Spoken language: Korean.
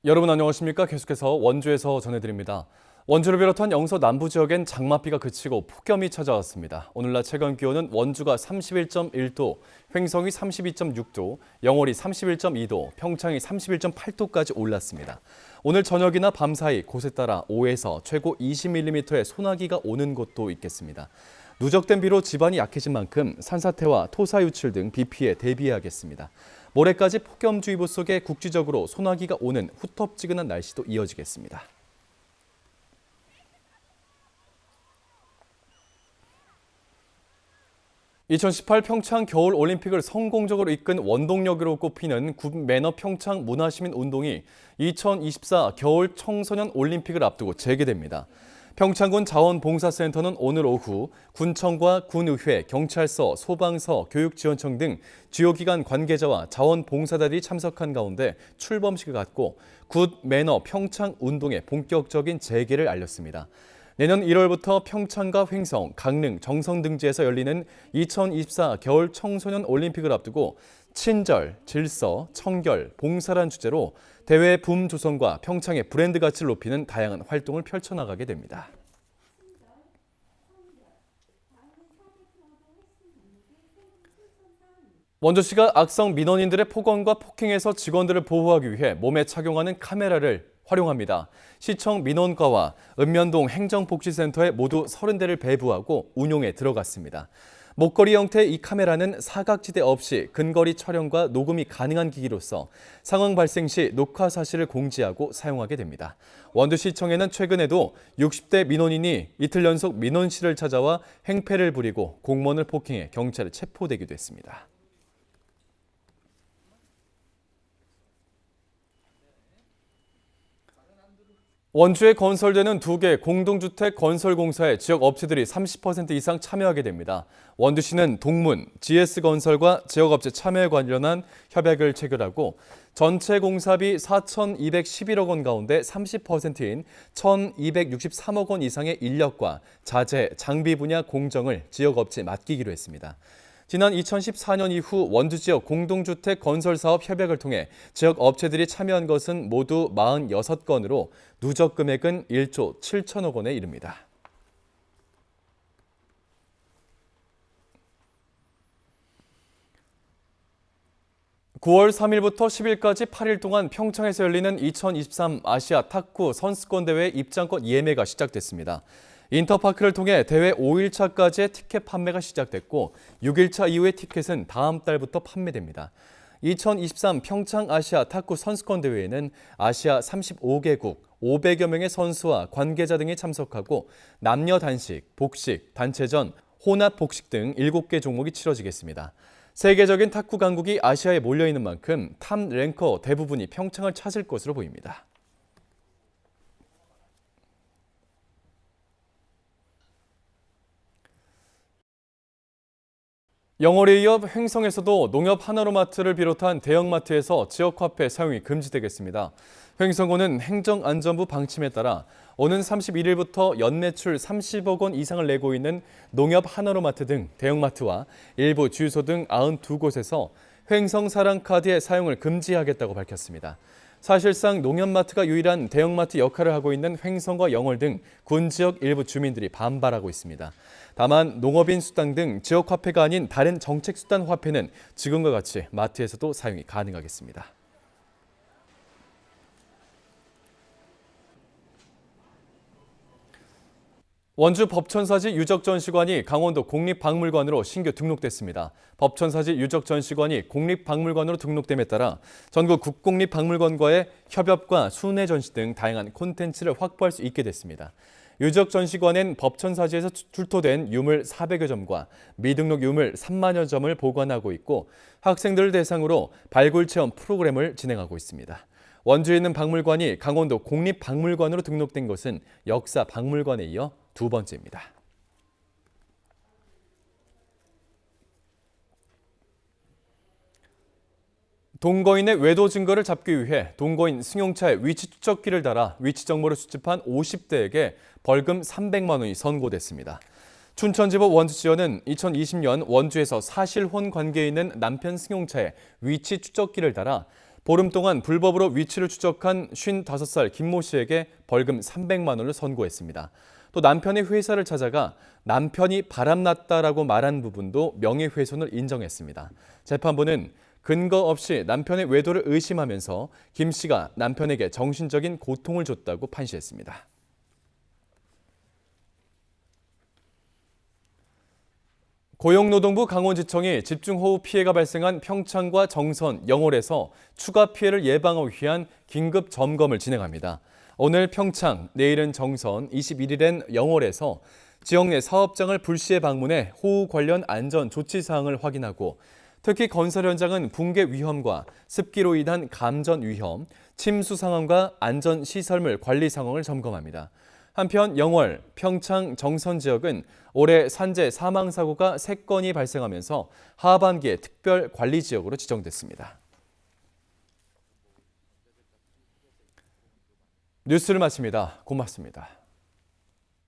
여러분 안녕하십니까? 계속해서 원주에서 전해드립니다. 원주를 비롯한 영서 남부 지역엔 장맛비가 그치고 폭염이 찾아왔습니다. 오늘 낮 최강 기온은 원주가 31.1도, 횡성이 32.6도, 영월이 31.2도, 평창이 31.8도까지 올랐습니다. 오늘 저녁이나 밤 사이 곳에 따라 5에서 최고 20mm의 소나기가 오는 곳도 있겠습니다. 누적된 비로 지반이 약해진 만큼 산사태와 토사 유출 등 비 피해 대비해야겠습니다. 모레까지 폭염주의보 속에 국지적으로 소나기가 오는 후텁지근한 날씨도 이어지겠습니다. (2018) 평창 겨울올림픽을 성공적으로 이끈 원동력으로 꼽히는 굿매너 평창 문화시민운동이 2024 겨울 청소년 올림픽을 앞두고 재개됩니다. 평창군 자원봉사센터는 오늘 오후 군청과 군의회, 경찰서, 소방서, 교육지원청 등 주요 기관 관계자와 자원봉사자들이 참석한 가운데 출범식을 갖고 굿매너 평창 운동의 본격적인 재개를 알렸습니다. 내년 1월부터 평창과 횡성, 강릉, 정성 등지에서 열리는 2024 겨울 청소년 올림픽을 앞두고 친절, 질서, 청결, 봉사란 주제로 대회 붐 조성과 평창의 브랜드 가치를 높이는 다양한 활동을 펼쳐나가게 됩니다. 원주시가 악성 민원인들의 폭언과 폭행에서 직원들을 보호하기 위해 몸에 착용하는 카메라를 활용합니다. 시청 민원과와 읍면동 행정복지센터에 모두 30대를 배부하고 운용에 들어갔습니다. 목걸이 형태의 이 카메라는 사각지대 없이 근거리 촬영과 녹음이 가능한 기기로서 상황 발생 시 녹화 사실을 공지하고 사용하게 됩니다. 원주시청에는 최근에도 60대 민원인이 이틀 연속 민원실을 찾아와 행패를 부리고 공무원을 폭행해 경찰에 체포되기도 했습니다. 원주에 건설되는 2개 공동주택 건설 공사에 지역 업체들이 30% 이상 참여하게 됩니다. 원주시는 동문, GS건설과 지역업체 참여에 관련한 협약을 체결하고 전체 공사비 4,211억 원 가운데 30%인 1,263억 원 이상의 인력과 자재, 장비 분야 공정을 지역업체에 맡기기로 했습니다. 지난 2014년 이후 원주 지역 공동주택 건설 사업 협약을 통해 지역 업체들이 참여한 것은 모두 46건으로 누적 금액은 1조 7천억 원에 이릅니다. (9월 3일부터 10일까지) 8일 동안 평창에서 열리는 2023 아시아 탁구 선수권 대회 입장권 예매가 시작됐습니다. 인터파크를 통해 대회 5일차까지의 티켓 판매가 시작됐고 6일차 이후의 티켓은 다음 달부터 판매됩니다. 2023 평창 아시아 탁구 선수권 대회에는 아시아 35개국 500여 명의 선수와 관계자 등이 참석하고 남녀 단식, 복식, 단체전, 혼합 복식 등 7개 종목이 치러지겠습니다. 세계적인 탁구 강국이 아시아에 몰려있는 만큼 탑 랭커 대부분이 평창을 찾을 것으로 보입니다. 영월에 이어 횡성에서도 농협 하나로마트를 비롯한 대형마트에서 지역화폐 사용이 금지되겠습니다. 횡성군은 행정안전부 방침에 따라 오는 31일부터 연매출 30억 원 이상을 내고 있는 농협 하나로마트 등 대형마트와 일부 주유소 등 92곳에서 횡성사랑카드의 사용을 금지하겠다고 밝혔습니다. 사실상 농협마트가 유일한 대형마트 역할을 하고 있는 횡성과 영월 등 군 지역 일부 주민들이 반발하고 있습니다. 다만 농업인 수당 등 지역 화폐가 아닌 다른 정책 수단 화폐는 지금과 같이 마트에서도 사용이 가능하겠습니다. 원주 법천사지 유적전시관이 강원도 국립박물관으로 신규 등록됐습니다. 법천사지 유적전시관이 국립박물관으로 등록됨에 따라 전국 국공립박물관과의 협업과 순회 전시 등 다양한 콘텐츠를 확보할 수 있게 됐습니다. 유적전시관엔 법천사지에서 출토된 유물 400여 점과 미등록 유물 3만여 점을 보관하고 있고 학생들을 대상으로 발굴체험 프로그램을 진행하고 있습니다. 원주에 있는 박물관이 강원도 국립박물관으로 등록된 것은 역사 박물관에 이어 두 번째입니다. 동거인의 외도 증거를 잡기 위해 동거인 승용차에 위치 추적기를 달아 위치 정보를 수집한 50대에게 벌금 300만 원이 선고됐습니다. 춘천지법 원주지원은 2020년 원주에서 사실혼 관계에 있는 남편 승용차에 위치 추적기를 달아 보름 동안 불법으로 위치를 추적한 55살 김모 씨에게 벌금 300만 원을 선고했습니다. 또 남편의 회사를 찾아가 남편이 바람났다라고 말한 부분도 명예훼손을 인정했습니다. 재판부는 근거 없이 남편의 외도를 의심하면서 김 씨가 남편에게 정신적인 고통을 줬다고 판시했습니다. 고용노동부 강원지청이 집중호우 피해가 발생한 평창과 정선, 영월에서 추가 피해를 예방하기 위한 긴급 점검을 진행합니다. 오늘 평창, 내일은 정선, 21일엔 영월에서 지역 내 사업장을 불시에 방문해 호우 관련 안전 조치 사항을 확인하고 특히 건설 현장은 붕괴 위험과 습기로 인한 감전 위험, 침수 상황과 안전 시설물 관리 상황을 점검합니다. 한편 영월, 평창, 정선 지역은 올해 산재 사망 사고가 3건이 발생하면서 하반기에 특별 관리 지역으로 지정됐습니다. 뉴스를 마칩니다. 고맙습니다.